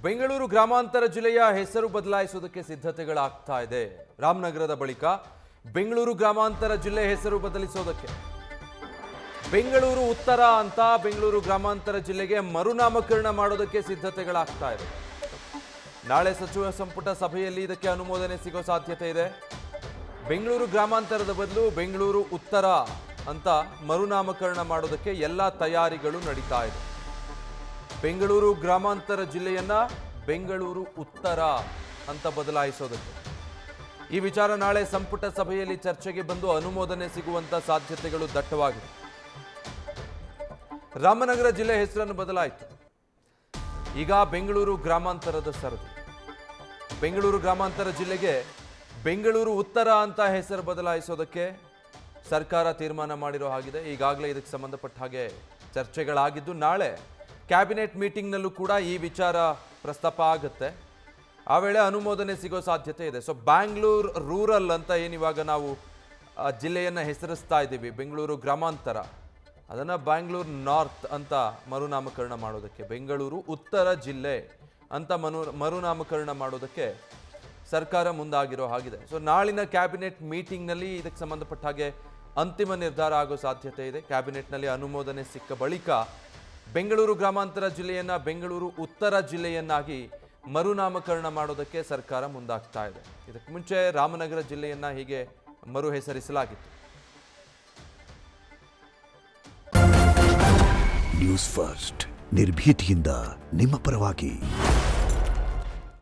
ಬೆಂಗಳೂರು ಗ್ರಾಮಾಂತರ ಜಿಲ್ಲೆಯ ಹೆಸರು ಬದಲಾಯಿಸುವುದಕ್ಕೆ ಸಿದ್ಧತೆಗಳಾಗ್ತಾ ಇದೆ. ರಾಮನಗರದ ಬಳಿಕ ಬೆಂಗಳೂರು ಗ್ರಾಮಾಂತರ ಜಿಲ್ಲೆ ಹೆಸರು ಬದಲಿಸೋದಕ್ಕೆ ಬೆಂಗಳೂರು ಉತ್ತರ ಅಂತ ಬೆಂಗಳೂರು ಗ್ರಾಮಾಂತರ ಜಿಲ್ಲೆಗೆ ಮರುನಾಮಕರಣ ಮಾಡೋದಕ್ಕೆ ಸಿದ್ಧತೆಗಳಾಗ್ತಾ ಇದೆ. ನಾಳೆ ಸಚಿವ ಸಂಪುಟ ಸಭೆಯಲ್ಲಿ ಇದಕ್ಕೆ ಅನುಮೋದನೆ ಸಿಗೋ ಸಾಧ್ಯತೆ ಇದೆ. ಬೆಂಗಳೂರು ಗ್ರಾಮಾಂತರದ ಬದಲು ಬೆಂಗಳೂರು ಉತ್ತರ ಅಂತ ಮರುನಾಮಕರಣ ಮಾಡೋದಕ್ಕೆ ಎಲ್ಲ ತಯಾರಿಗಳು ನಡೀತಾ ಇದೆ. ಬೆಂಗಳೂರು ಗ್ರಾಮಾಂತರ ಜಿಲ್ಲೆಯನ್ನ ಬೆಂಗಳೂರು ಉತ್ತರ ಅಂತ ಬದಲಾಯಿಸೋದಕ್ಕೆ ಈ ವಿಚಾರ ನಾಳೆ ಸಂಪುಟ ಸಭೆಯಲ್ಲಿ ಚರ್ಚೆಗೆ ಬಂದು ಅನುಮೋದನೆ ಸಿಗುವಂತ ಸಾಧ್ಯತೆಗಳು ದಟ್ಟವಾಗಿದೆ. ರಾಮನಗರ ಜಿಲ್ಲೆ ಹೆಸರನ್ನು ಬದಲಾಯಿತು. ಈಗ ಬೆಂಗಳೂರು ಗ್ರಾಮಾಂತರದ ಸರದಿ. ಬೆಂಗಳೂರು ಗ್ರಾಮಾಂತರ ಜಿಲ್ಲೆಗೆ ಬೆಂಗಳೂರು ಉತ್ತರ ಅಂತ ಹೆಸರು ಬದಲಾಯಿಸೋದಕ್ಕೆ ಸರ್ಕಾರ ತೀರ್ಮಾನ ಮಾಡಿರೋ ಹಾಗಿದೆ. ಈಗಾಗಲೇ ಇದಕ್ಕೆ ಸಂಬಂಧಪಟ್ಟ ಹಾಗೆ ಚರ್ಚೆಗಳಾಗಿದ್ದು ನಾಳೆ ಕ್ಯಾಬಿನೆಟ್ ಮೀಟಿಂಗ್ನಲ್ಲೂ ಕೂಡ ಈ ವಿಚಾರ ಪ್ರಸ್ತಾಪ ಆಗುತ್ತೆ. ಆ ವೇಳೆ ಅನುಮೋದನೆ ಸಿಗೋ ಸಾಧ್ಯತೆ ಇದೆ. ಸೊ ಬ್ಯಾಂಗ್ಳೂರು ರೂರಲ್ ಅಂತ ಏನಿವಾಗ ನಾವು ಜಿಲ್ಲೆಯನ್ನು ಹೆಸರಿಸ್ತಾ ಇದ್ದೀವಿ, ಬೆಂಗಳೂರು ಗ್ರಾಮಾಂತರ, ಅದನ್ನು ಬ್ಯಾಂಗ್ಳೂರು ನಾರ್ತ್ ಅಂತ ಮರುನಾಮಕರಣ ಮಾಡೋದಕ್ಕೆ, ಬೆಂಗಳೂರು ಉತ್ತರ ಜಿಲ್ಲೆ ಅಂತ ಮರುನಾಮಕರಣ ಮಾಡೋದಕ್ಕೆ ಸರ್ಕಾರ ಮುಂದಾಗಿರೋ ಹಾಗಿದೆ. ಸೊ ನಾಳಿನ ಕ್ಯಾಬಿನೆಟ್ ಮೀಟಿಂಗ್ನಲ್ಲಿ ಇದಕ್ಕೆ ಸಂಬಂಧಪಟ್ಟ ಹಾಗೆ ಅಂತಿಮ ನಿರ್ಧಾರ ಆಗೋ ಸಾಧ್ಯತೆ ಇದೆ. ಕ್ಯಾಬಿನೆಟ್ನಲ್ಲಿ ಅನುಮೋದನೆ ಸಿಕ್ಕ ಬಳಿಕ ಬೆಂಗಳೂರು ಗ್ರಾಮಾಂತರ ಜಿಲ್ಲೆಯನ್ನ ಬೆಂಗಳೂರು ಉತ್ತರ ಜಿಲ್ಲೆಯನ್ನಾಗಿ ಮರುನಾಮಕರಣ ಮಾಡೋದಕ್ಕೆ ಸರ್ಕಾರ ಮುಂದಾಗ್ತಾ ಇದೆ. ಇದಕ್ಕೆ ಮುಂಚೆ ರಾಮನಗರ ಜಿಲ್ಲೆಯನ್ನ ಹೀಗೆ ಮರು ಹೆಸರಿಸಲಾಗಿತ್ತು. ನ್ಯೂಸ್ ಫಸ್ಟ್ ನಿರ್ಭೀತಿಯಿಂದ ನಿಮ್ಮ ಪರವಾಗಿ.